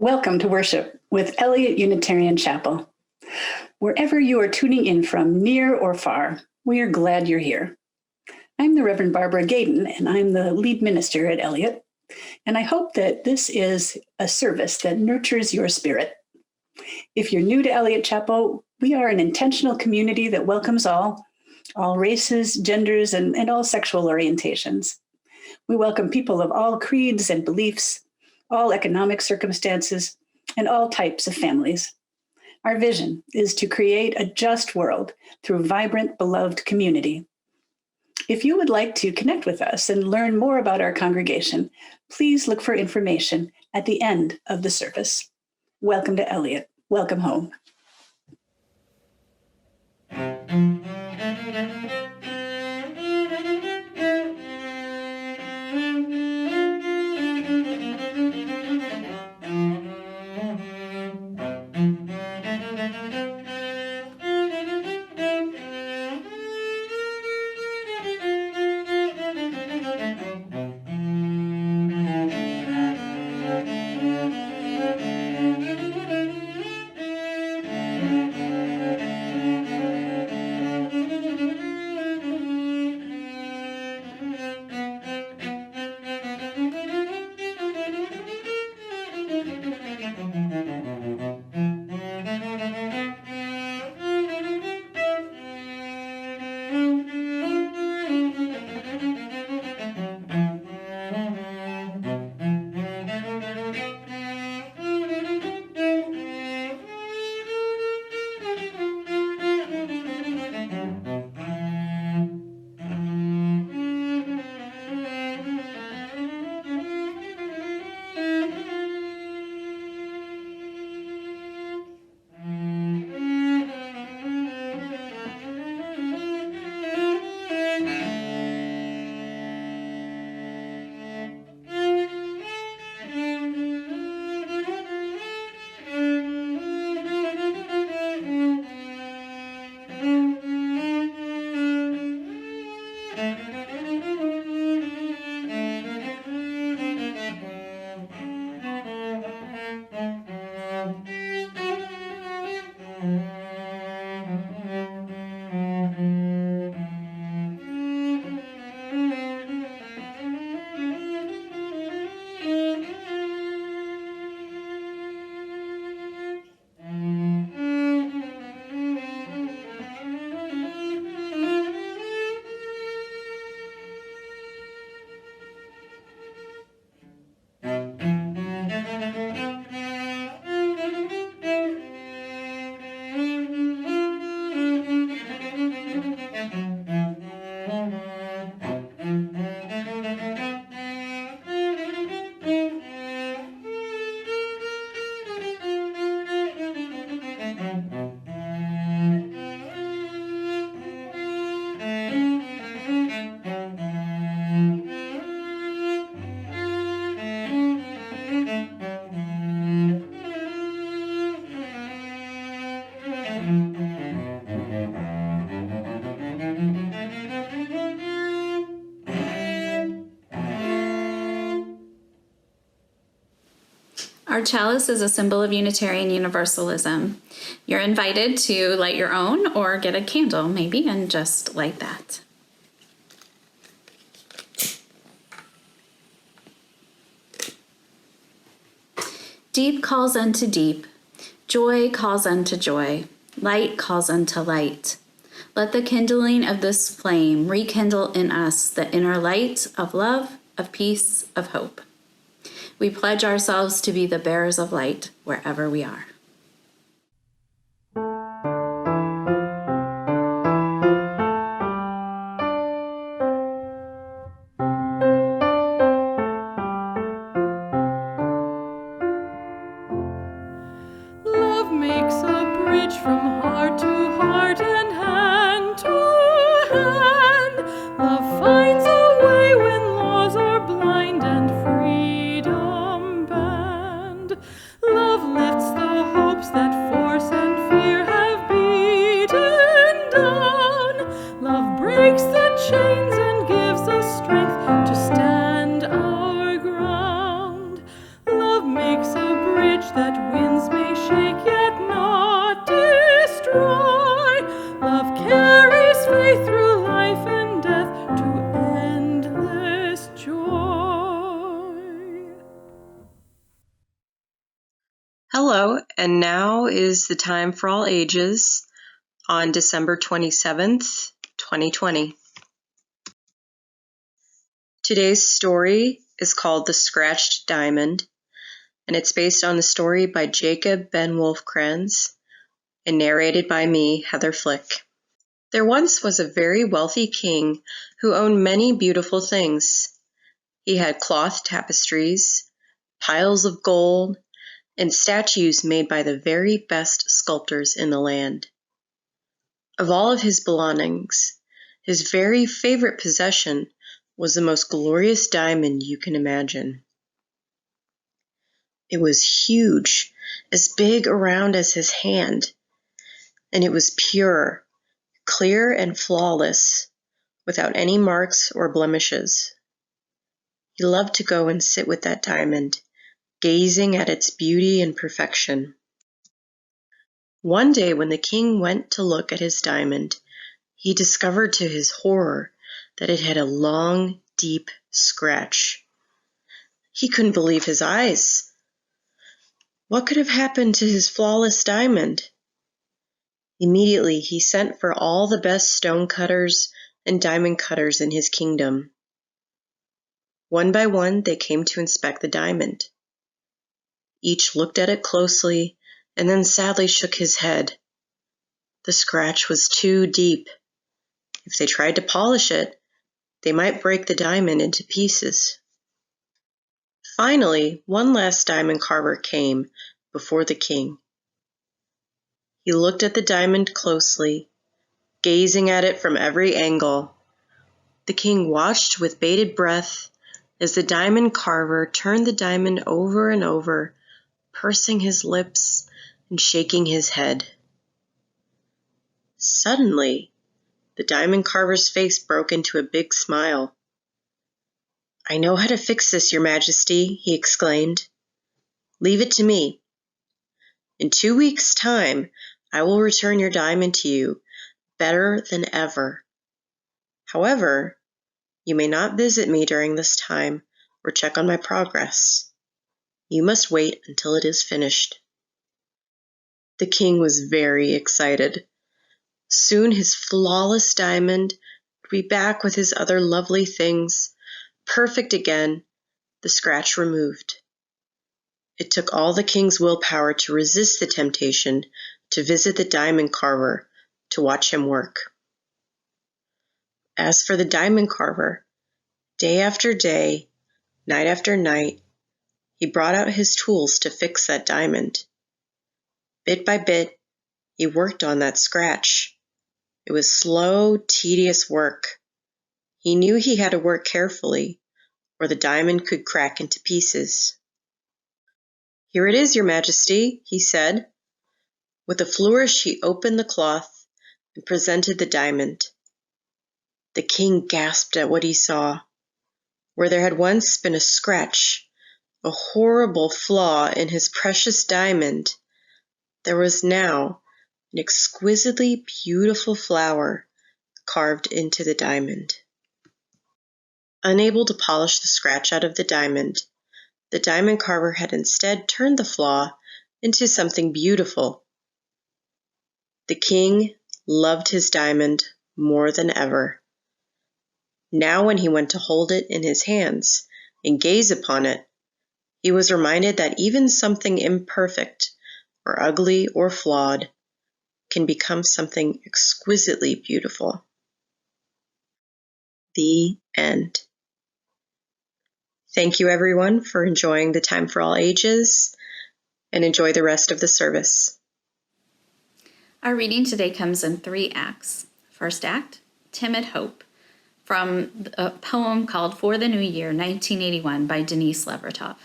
Welcome to worship with Eliot Unitarian Chapel. Wherever you are tuning in from, near or far, we are glad you're here. I'm the Reverend Barbara Gadon, and I'm the lead minister at Eliot, and I hope that this is a service that nurtures your spirit. If you're new to Eliot Chapel, we are an intentional community that welcomes all races, genders, and all sexual orientations. We welcome people of all creeds and beliefs, all economic circumstances, and all types of families. Our vision is to create a just world through vibrant, beloved community. If you would like to connect with us and learn more about our congregation, please look for information at the end of the service. Welcome to Eliot. Welcome home. Our chalice is a symbol of Unitarian Universalism. You're invited to light your own or get a candle, maybe, and just light that. Deep calls unto deep. Joy calls unto joy. Light calls unto light. Let the kindling of this flame rekindle in us the inner light of love, of peace, of hope. We pledge ourselves to be the bearers of light wherever we are. Love makes a bridge from heart to heart and hand to hand. Love finds a way when laws are blind and freedom banned. Love lifts the hopes that force and fear have beaten down. Love breaks the chains and gives us strength to stand our ground. Love makes a bridge that is The Time for All Ages on December 27th, 2020. Today's story is called The Scratched Diamond, and it's based on the story by Jacob Ben Wolfkrans and narrated by me, Heather Flick. There once was a very wealthy king who owned many beautiful things. He had cloth tapestries, piles of gold, and statues made by the very best sculptors in the land. Of all of his belongings, his very favorite possession was the most glorious diamond you can imagine. It was huge, as big around as his hand, and it was pure, clear and flawless, without any marks or blemishes. He loved to go and sit with that diamond, gazing at its beauty and perfection. One day when the king went to look at his diamond, he discovered to his horror that it had a long, deep scratch. He couldn't believe his eyes. What could have happened to his flawless diamond? Immediately he sent for all the best stone cutters and diamond cutters in his kingdom. One by one they came to inspect the diamond. Each looked at it closely and then sadly shook his head. The scratch was too deep. If they tried to polish it, they might break the diamond into pieces. Finally, one last diamond carver came before the king. He looked at the diamond closely, gazing at it from every angle. The king watched with bated breath as the diamond carver turned the diamond over and over, pursing his lips and shaking his head. Suddenly, the diamond carver's face broke into a big smile. "I know how to fix this, Your Majesty," he exclaimed. "Leave it to me. In 2 weeks' time, I will return your diamond to you, better than ever. However, you may not visit me during this time or check on my progress. You must wait until it is finished." The king was very excited. Soon his flawless diamond would be back with his other lovely things, perfect again, the scratch removed. It took all the king's willpower to resist the temptation to visit the diamond carver to watch him work. As for the diamond carver, day after day, night after night, he brought out his tools to fix that diamond. Bit by bit, he worked on that scratch. It was slow, tedious work. He knew he had to work carefully, or the diamond could crack into pieces. "Here it is, Your Majesty," he said. With a flourish, he opened the cloth and presented the diamond. The king gasped at what he saw. Where there had once been a scratch, a horrible flaw in his precious diamond, there was now an exquisitely beautiful flower carved into the diamond. Unable to polish the scratch out of the diamond carver had instead turned the flaw into something beautiful. The king loved his diamond more than ever. Now when he went to hold it in his hands and gaze upon it, he was reminded that even something imperfect or ugly or flawed can become something exquisitely beautiful. The end. Thank you, everyone, for enjoying The Time for All Ages, and enjoy the rest of the service. Our reading today comes in 3 acts. First act, Timid Hope, from a poem called For the New Year, 1981, by Denise Levertov.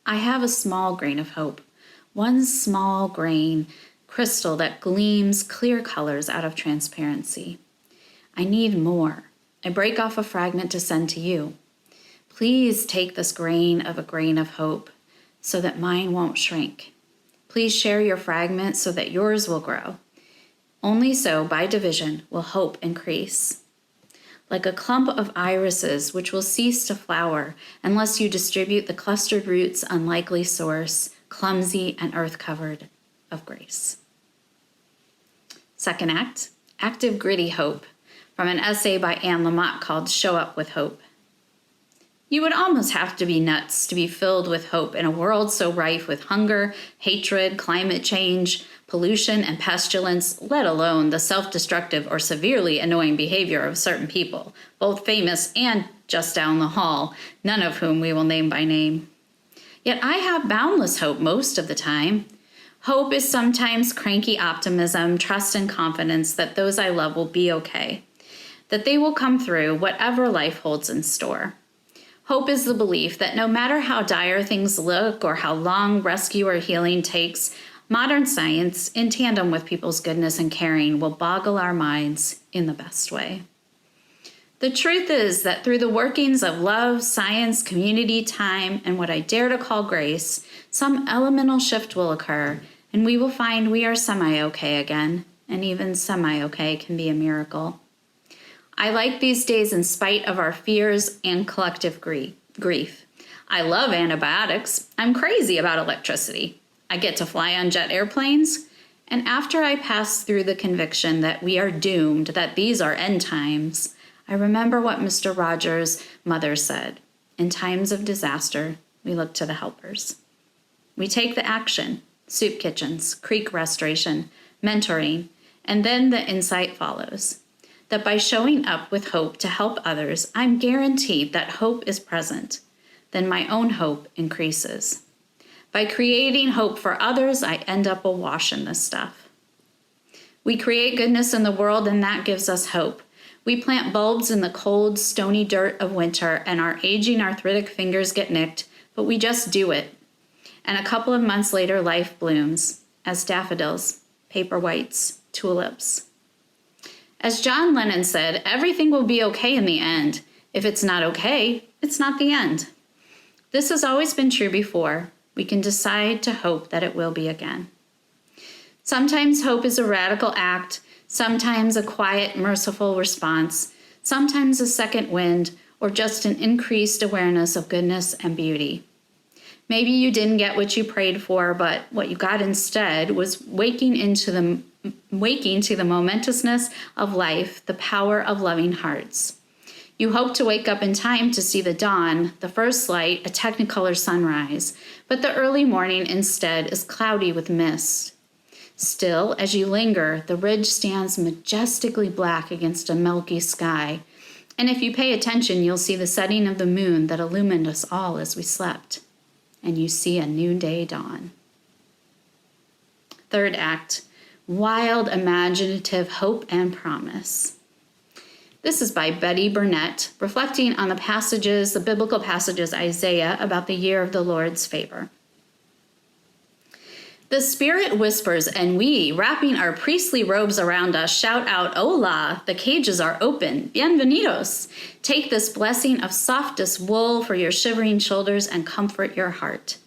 I have a small grain of hope, one small grain, crystal that gleams clear colors out of transparency. I need more. I break off a fragment to send to you. Please take this grain of hope so that mine won't shrink. Please share your fragment so that yours will grow. Only so, by division, will hope increase. Like a clump of irises which will cease to flower unless you distribute the clustered roots' unlikely source, clumsy and earth-covered. of grace. Second act, active gritty hope, from an essay by Anne Lamott called Show Up with Hope. You would almost have to be nuts to be filled with hope in a world so rife with hunger, hatred, climate change, pollution, and pestilence, let alone the self-destructive or severely annoying behavior of certain people, both famous and just down the hall, none of whom we will name by name. Yet I have boundless hope most of the time. Hope is sometimes cranky optimism, trust and confidence that those I love will be okay, that they will come through whatever life holds in store. Hope is the belief that no matter how dire things look or how long rescue or healing takes, modern science, in tandem with people's goodness and caring, will boggle our minds in the best way. The truth is that through the workings of love, science, community, time, and what I dare to call grace, some elemental shift will occur, and we will find we are semi-okay again, and even semi-okay can be a miracle. I like these days in spite of our fears and collective grief. I love antibiotics. I'm crazy about electricity. I get to fly on jet airplanes. And after I pass through the conviction that we are doomed, that these are end times, I remember what Mr. Rogers' mother said. In times of disaster, we look to the helpers. We take the action, soup kitchens, creek restoration, mentoring, and then the insight follows. That by showing up with hope to help others, I'm guaranteed that hope is present. Then my own hope increases. By creating hope for others, I end up awash in this stuff. We create goodness in the world, and that gives us hope. We plant bulbs in the cold, stony dirt of winter, and our aging arthritic fingers get nicked, but we just do it. And a couple of months later, life blooms as daffodils, paper whites, tulips. As John Lennon said, everything will be okay in the end. If it's not okay, it's not the end. This has always been true before. We can decide to hope that it will be again. Sometimes hope is a radical act, sometimes a quiet, merciful response, sometimes a second wind, or just an increased awareness of goodness and beauty. Maybe you didn't get what you prayed for, but what you got instead was waking to the momentousness of life, the power of loving hearts. You hope to wake up in time to see the dawn, the first light, a technicolor sunrise, but the early morning instead is cloudy with mist. Still, as you linger, the ridge stands majestically black against a milky sky, and if you pay attention, you'll see the setting of the moon that illumined us all as we slept, and you see a new day dawn. Third act, wild, imaginative hope and promise. This is by Betty Burnett, reflecting on the biblical passages Isaiah about the year of the Lord's favor. The Spirit whispers, and we, wrapping our priestly robes around us, shout out, Hola, the cages are open, bienvenidos. Take this blessing of softest wool for your shivering shoulders and comfort your heart.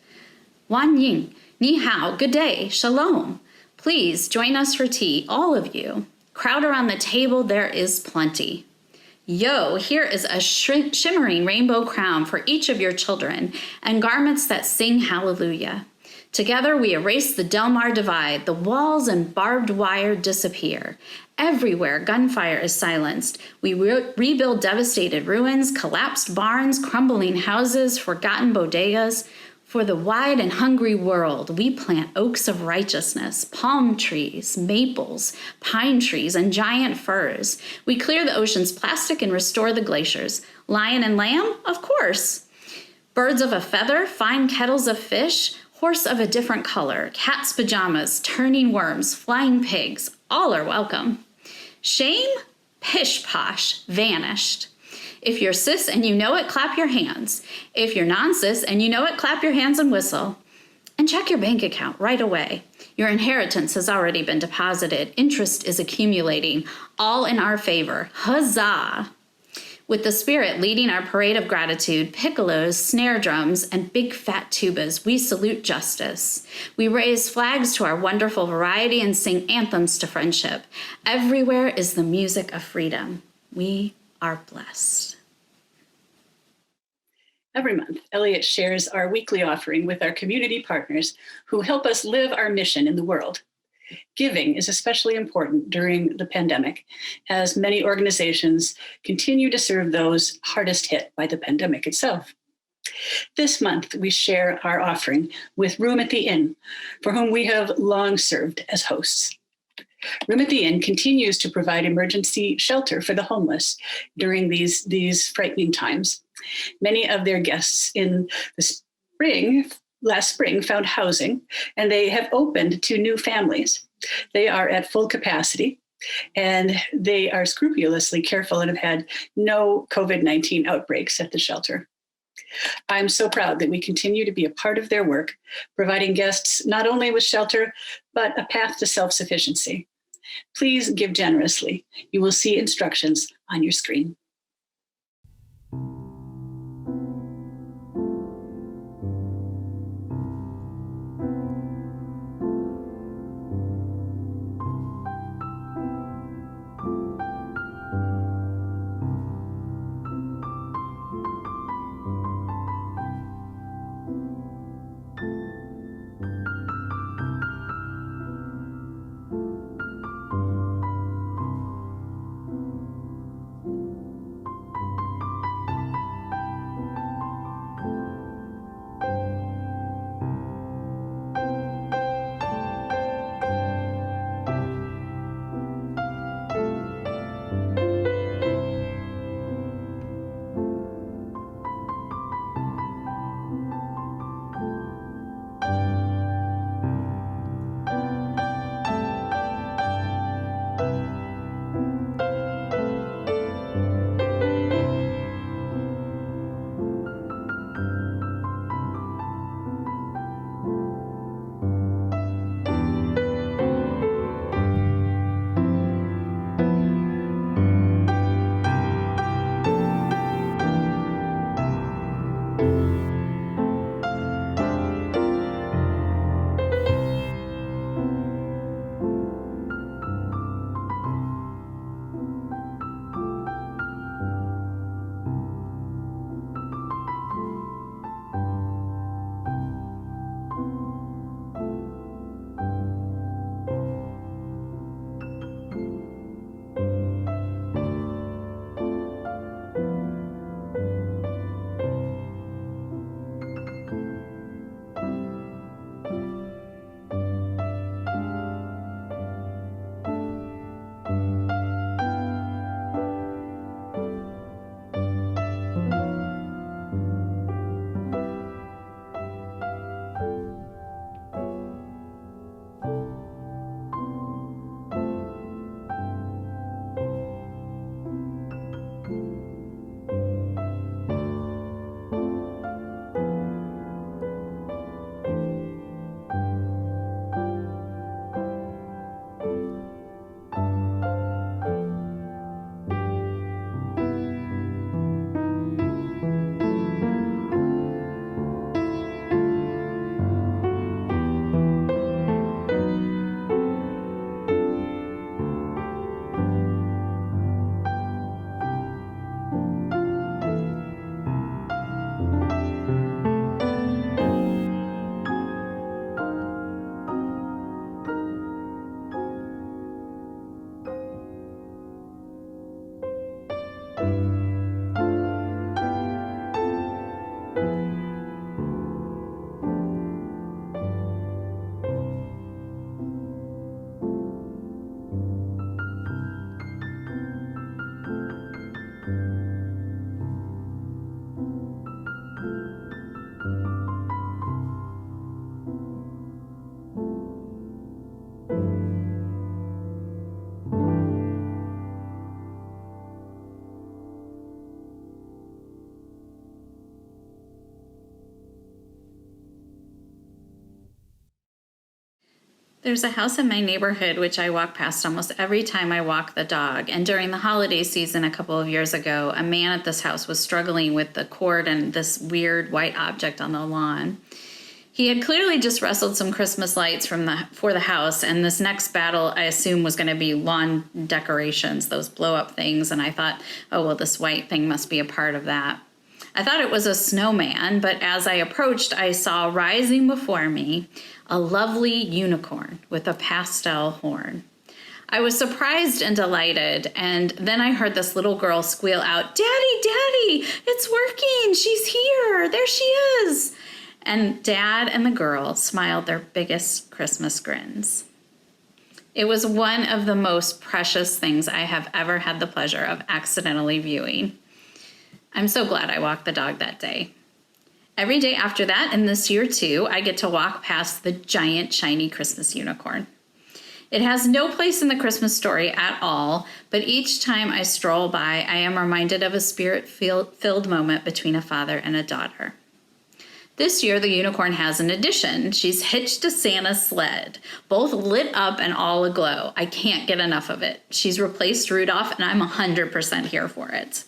Wan Ying, Ni Hao, good day, Shalom. Please join us for tea, all of you. Crowd around the table, there is plenty. Yo, here is a shimmering rainbow crown for each of your children and garments that sing hallelujah. Together we erase the Delmar divide, the walls and barbed wire disappear. Everywhere gunfire is silenced. We rebuild devastated ruins, collapsed barns, crumbling houses, forgotten bodegas. For the wide and hungry world, we plant oaks of righteousness, palm trees, maples, pine trees, and giant firs. We clear the ocean's plastic and restore the glaciers. Lion and lamb? Of course. Birds of a feather, fine kettles of fish, horse of a different color, cat's pajamas, turning worms, flying pigs, all are welcome. Shame? Pish posh, vanished. If you're cis and you know it, clap your hands. If you're non-cis and you know it, clap your hands and whistle. And check your bank account right away. Your inheritance has already been deposited. Interest is accumulating, all in our favor. Huzzah! With the Spirit leading our parade of gratitude, piccolos, snare drums, and big fat tubas, we salute justice. We raise flags to our wonderful variety and sing anthems to friendship. Everywhere is the music of freedom. We are blessed. Every month, Eliot shares our weekly offering with our community partners who help us live our mission in the world. Giving is especially important during the pandemic, as many organizations continue to serve those hardest hit by the pandemic itself. This month, we share our offering with Room at the Inn, for whom we have long served as hosts. Room at the Inn continues to provide emergency shelter for the homeless during these frightening times. Many of their guests in the last spring found housing, and they have opened to new families. They are at full capacity, and they are scrupulously careful and have had no COVID-19 outbreaks at the shelter. I'm so proud that we continue to be a part of their work, providing guests not only with shelter, but a path to self-sufficiency. Please give generously. You will see instructions on your screen. There's a house in my neighborhood which I walk past almost every time I walk the dog, and during the holiday season a couple of years ago, a man at this house was struggling with the cord and this weird white object on the lawn. He had clearly just wrestled some Christmas lights for the house, and this next battle, I assume, was going to be lawn decorations, those blow-up things, and I thought, oh, well, this white thing must be a part of that. I thought it was a snowman, but as I approached, I saw rising before me a lovely unicorn with a pastel horn. I was surprised and delighted, and then I heard this little girl squeal out, "Daddy, Daddy, it's working! She's here! There she is!" And Dad and the girl smiled their biggest Christmas grins. It was one of the most precious things I have ever had the pleasure of accidentally viewing. I'm so glad I walked the dog that day. Every day after that, and this year too, I get to walk past the giant shiny Christmas unicorn. It has no place in the Christmas story at all, but each time I stroll by, I am reminded of a spirit-filled moment between a father and a daughter. This year, the unicorn has an addition. She's hitched to Santa's sled, both lit up and all aglow. I can't get enough of it. She's replaced Rudolph, and I'm 100% here for it.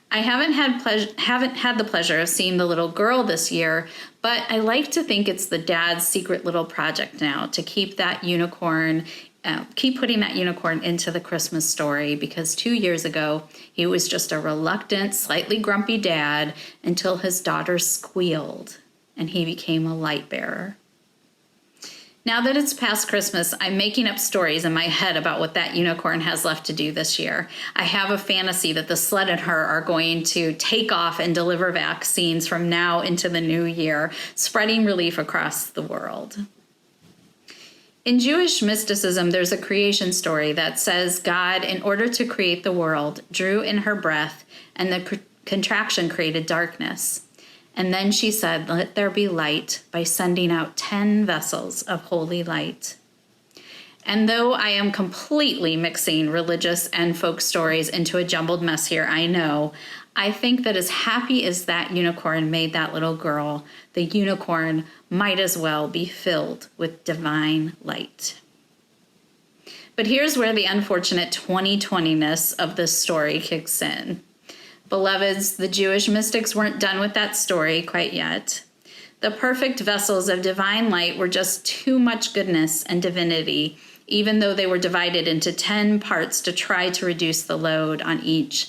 I haven't had the pleasure of seeing the little girl this year, but I like to think it's the dad's secret little project now to keep that unicorn, keep putting that unicorn into the Christmas story, because 2 years ago, he was just a reluctant, slightly grumpy dad until his daughter squealed and he became a light bearer. Now that it's past Christmas, I'm making up stories in my head about what that unicorn has left to do this year. I have a fantasy that the sled and her are going to take off and deliver vaccines from now into the new year, spreading relief across the world. In Jewish mysticism, there's a creation story that says God, in order to create the world, drew in her breath, and the contraction created darkness. And then she said, "Let there be light," by sending out 10 vessels of holy light. And though I am completely mixing religious and folk stories into a jumbled mess here, I know, I think that as happy as that unicorn made that little girl, the unicorn might as well be filled with divine light. But here's where the unfortunate 2020-ness of this story kicks in. Beloveds, the Jewish mystics weren't done with that story quite yet. The perfect vessels of divine light were just too much goodness and divinity, even though they were divided into 10 parts to try to reduce the load on each.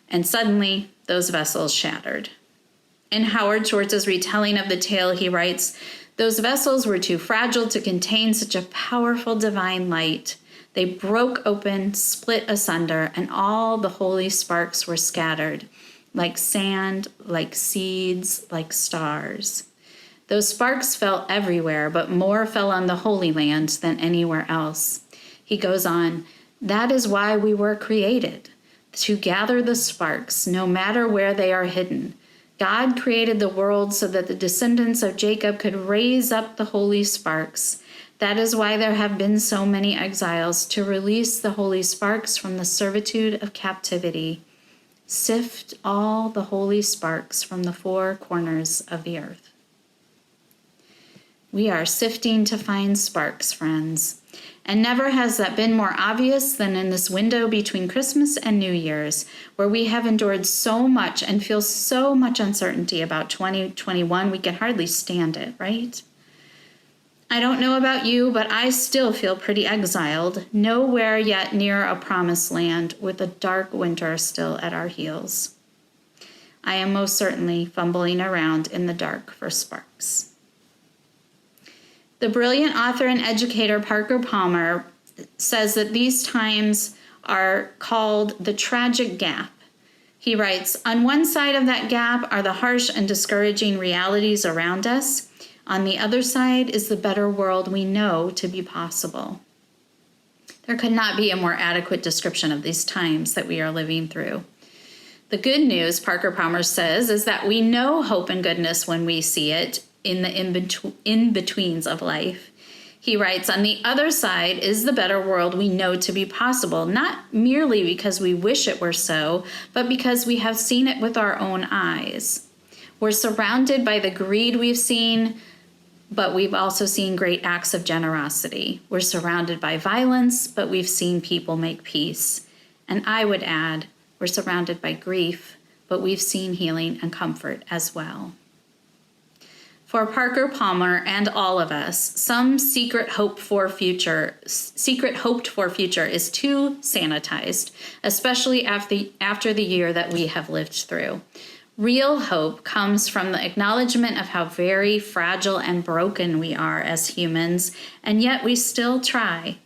And suddenly, those vessels shattered. In Howard Schwartz's retelling of the tale, he writes, "Those vessels were too fragile to contain such a powerful divine light. They broke open, split asunder, and all the holy sparks were scattered, like sand, like seeds, like stars. Those sparks fell everywhere, but more fell on the Holy Land than anywhere else." He goes on, "That is why we were created, to gather the sparks, no matter where they are hidden. God created the world so that the descendants of Jacob could raise up the holy sparks. That is why there have been so many exiles, to release the holy sparks from the servitude of captivity. Sift all the holy sparks from the four corners of the earth." We are sifting to find sparks, friends. And never has that been more obvious than in this window between Christmas and New Year's, where we have endured so much and feel so much uncertainty about 2021, we can hardly stand it, right? I don't know about you, but I still feel pretty exiled, nowhere yet near a promised land, with a dark winter still at our heels. I am most certainly fumbling around in the dark for sparks. The brilliant author and educator Parker Palmer says that these times are called the tragic gap. He writes, "On one side of that gap are the harsh and discouraging realities around us. On the other side is the better world we know to be possible." There could not be a more adequate description of these times that we are living through. The good news, Parker Palmer says, is that we know hope and goodness when we see it in the in-betweens of life. He writes, "On the other side is the better world we know to be possible, not merely because we wish it were so, but because we have seen it with our own eyes. We're surrounded by the greed we've seen, but we've also seen great acts of generosity. We're surrounded by violence, but we've seen people make peace. And I would add, we're surrounded by grief, but we've seen healing and comfort as well." For Parker Palmer and all of us, some secret hoped for future is too sanitized, especially after the year that we have lived through. Real hope comes from the acknowledgement of how very fragile and broken we are as humans, and yet we still try.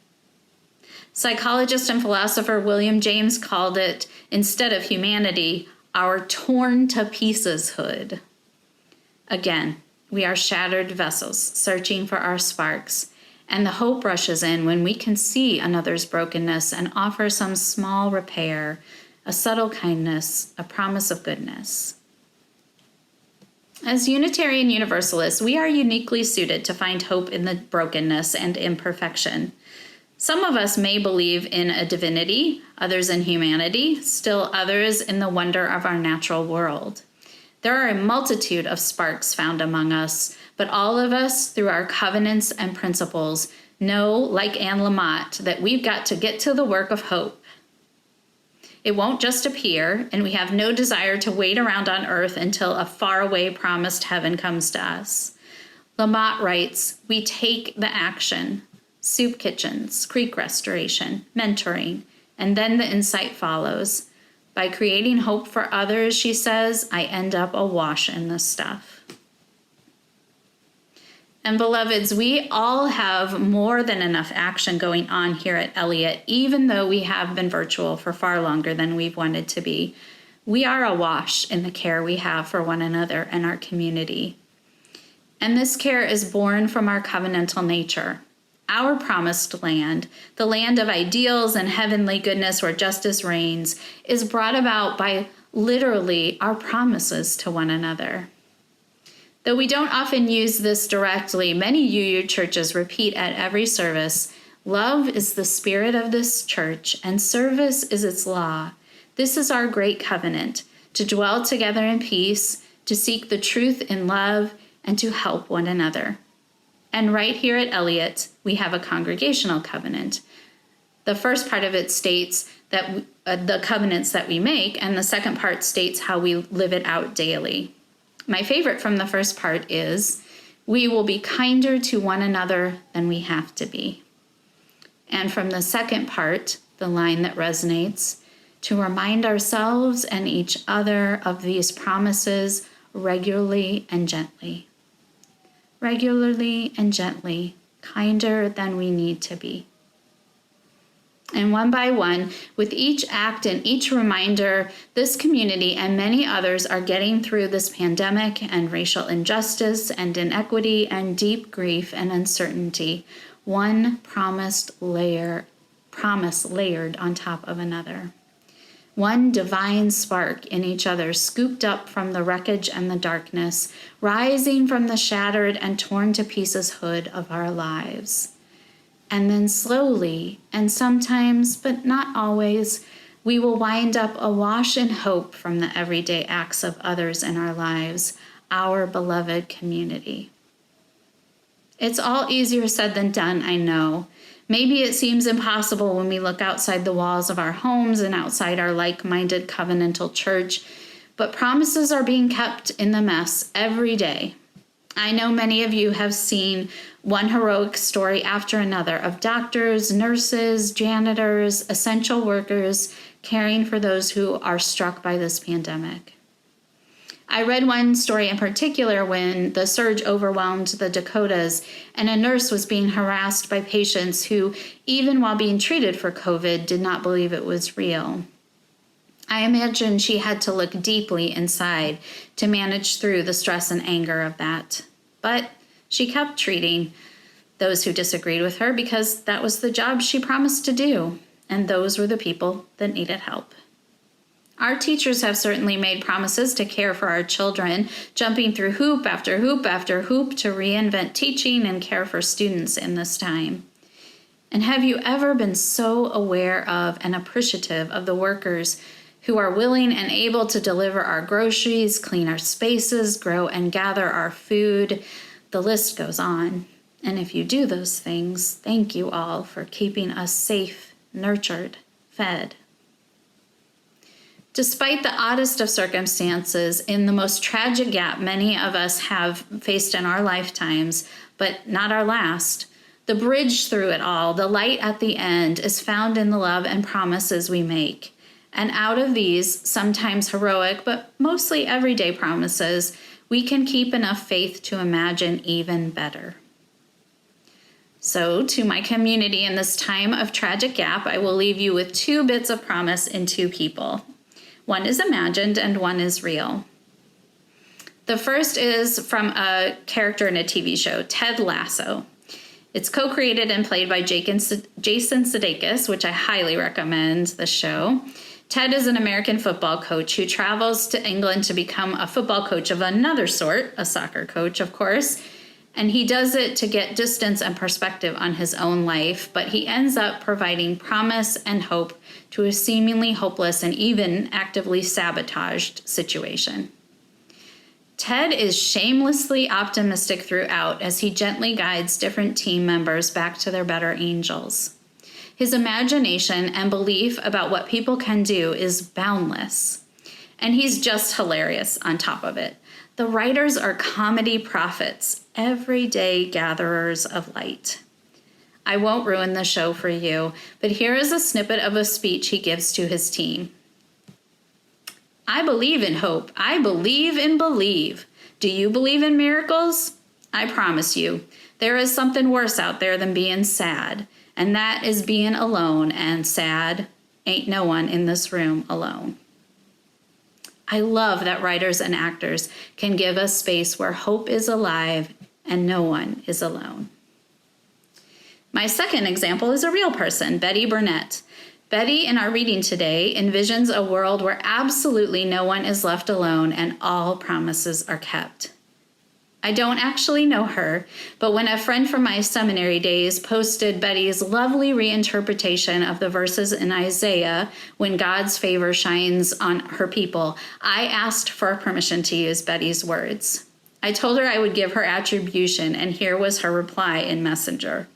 Psychologist and philosopher William James called it, instead of humanity, our torn to pieces hood. Again, we are shattered vessels searching for our sparks, and the hope rushes in when we can see another's brokenness and offer some small repair, a subtle kindness, a promise of goodness. As Unitarian Universalists, we are uniquely suited to find hope in the brokenness and imperfection. Some of us may believe in a divinity, others in humanity, still others in the wonder of our natural world. There are a multitude of sparks found among us, but all of us, through our covenants and principles, know, like Anne Lamott, that we've got to get to the work of hope. It won't just appear, and we have no desire to wait around on earth until a faraway promised heaven comes to us. Lamott writes, we take the action, soup kitchens, creek restoration, mentoring, and then the insight follows. By creating hope for others, she says, I end up awash in this stuff. And beloveds, we all have more than enough action going on here at Eliot, even though we have been virtual for far longer than we've wanted to be. We are awash in the care we have for one another and our community. And this care is born from our covenantal nature. Our promised land, the land of ideals and heavenly goodness where justice reigns, is brought about by literally our promises to one another. Though we don't often use this directly, many UU churches repeat at every service, love is the spirit of this church and service is its law. This is our great covenant, to dwell together in peace, to seek the truth in love, and to help one another. And right here at Eliot, we have a congregational covenant. The first part of it states that the covenants that we make, and the second part states how we live it out daily. My favorite from the first part is, we will be kinder to one another than we have to be. And from the second part, the line that resonates, to remind ourselves and each other of these promises regularly and gently. Regularly and gently, kinder than we need to be. And one by one, with each act and each reminder, this community and many others are getting through this pandemic and racial injustice and inequity and deep grief and uncertainty, one promise layered on top of another. One divine spark in each other, scooped up from the wreckage and the darkness, rising from the shattered and torn to pieces hood of our lives. And then slowly, and sometimes, but not always, we will wind up awash in hope from the everyday acts of others in our lives, our beloved community. It's all easier said than done, I know. Maybe it seems impossible when we look outside the walls of our homes and outside our like-minded covenantal church, but promises are being kept in the mess every day. I know many of you have seen one heroic story after another of doctors, nurses, janitors, essential workers caring for those who are struck by this pandemic. I read one story in particular when the surge overwhelmed the Dakotas and a nurse was being harassed by patients who, even while being treated for COVID, did not believe it was real. I imagine she had to look deeply inside to manage through the stress and anger of that. But she kept treating those who disagreed with her because that was the job she promised to do, and those were the people that needed help. Our teachers have certainly made promises to care for our children, jumping through hoop after hoop after hoop to reinvent teaching and care for students in this time. And have you ever been so aware of and appreciative of the workers who are willing and able to deliver our groceries, clean our spaces, grow and gather our food? The list goes on. And if you do those things, thank you all for keeping us safe, nurtured, fed. Despite the oddest of circumstances, in the most tragic gap many of us have faced in our lifetimes, but not our last, the bridge through it all, the light at the end, is found in the love and promises we make. And out of these, sometimes heroic, but mostly everyday promises, we can keep enough faith to imagine even better. So, to my community in this time of tragic gap, I will leave you with 2 bits of promise in 2 people. One is imagined and one is real. The first is from a character in a TV show, Ted Lasso. It's co-created and played by Jason Sudeikis, which I highly recommend the show. Ted is an American football coach who travels to England to become a football coach of another sort, a soccer coach, of course. And he does it to get distance and perspective on his own life, but he ends up providing promise and hope to a seemingly hopeless and even actively sabotaged situation. Ted is shamelessly optimistic throughout as he gently guides different team members back to their better angels. His imagination and belief about what people can do is boundless, and he's just hilarious on top of it. The writers are comedy prophets, everyday gatherers of light. I won't ruin the show for you, but here is a snippet of a speech he gives to his team. I believe in hope. I believe in believe. Do you believe in miracles? I promise you, there is something worse out there than being sad, and that is being alone, and sad ain't no one in this room alone. I love that writers and actors can give us space where hope is alive and no one is alone. My second example is a real person, Betty Burnett. Betty, in our reading today, envisions a world where absolutely no one is left alone and all promises are kept. I don't actually know her, but when a friend from my seminary days posted Betty's lovely reinterpretation of the verses in Isaiah, when God's favor shines on her people, I asked for permission to use Betty's words. I told her I would give her attribution, and here was her reply in Messenger.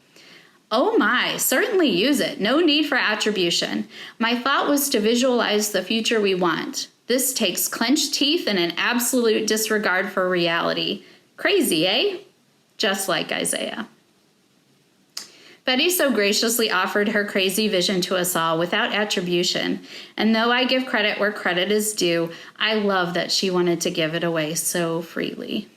Oh my, certainly use it. No need for attribution. My thought was to visualize the future we want. This takes clenched teeth and an absolute disregard for reality. Crazy, eh? Just like Isaiah. Betty so graciously offered her crazy vision to us all without attribution, and though I give credit where credit is due, I love that she wanted to give it away so freely.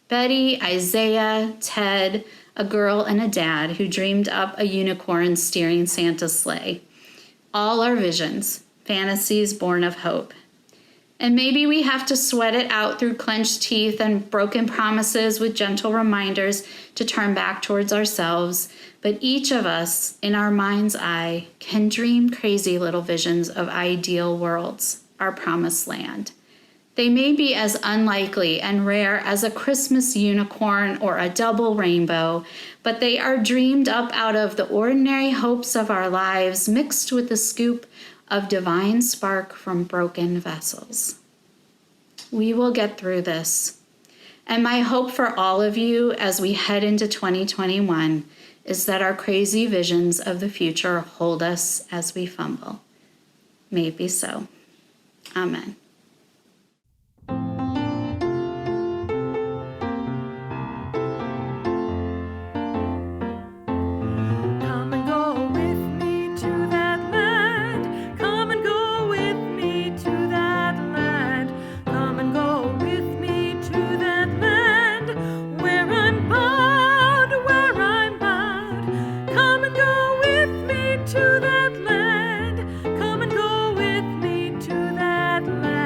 Betty, Isaiah, Ted, a girl and a dad who dreamed up a unicorn steering Santa's sleigh. All our visions, fantasies born of hope. And maybe we have to sweat it out through clenched teeth and broken promises with gentle reminders to turn back towards ourselves. But each of us, in our mind's eye, can dream crazy little visions of ideal worlds, our promised land. They may be as unlikely and rare as a Christmas unicorn or a double rainbow, but they are dreamed up out of the ordinary hopes of our lives, mixed with the scoop of divine spark from broken vessels. We will get through this. And my hope for all of you as we head into 2021 is that our crazy visions of the future hold us as we fumble. May it be so. Amen. To that land, come and go with me to that land.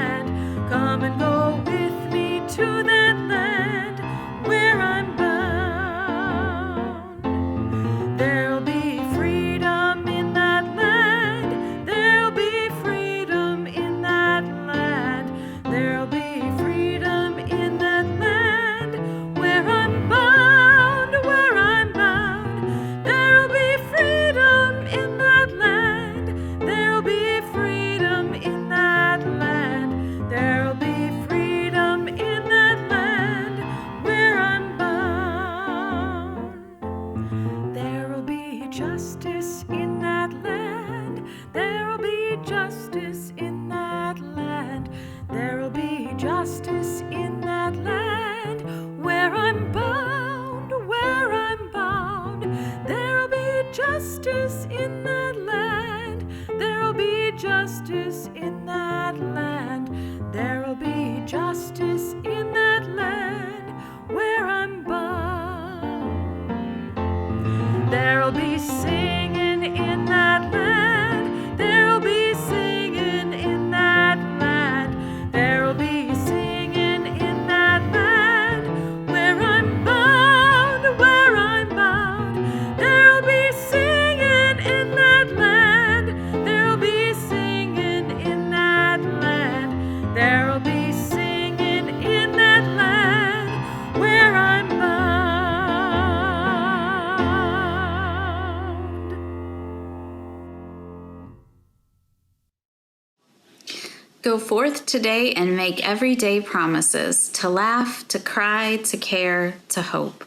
Go forth today and make everyday promises, to laugh, to cry, to care, to hope.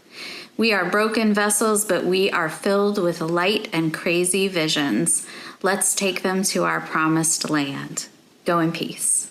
We are broken vessels, but we are filled with light and crazy visions. Let's take them to our promised land. Go in peace.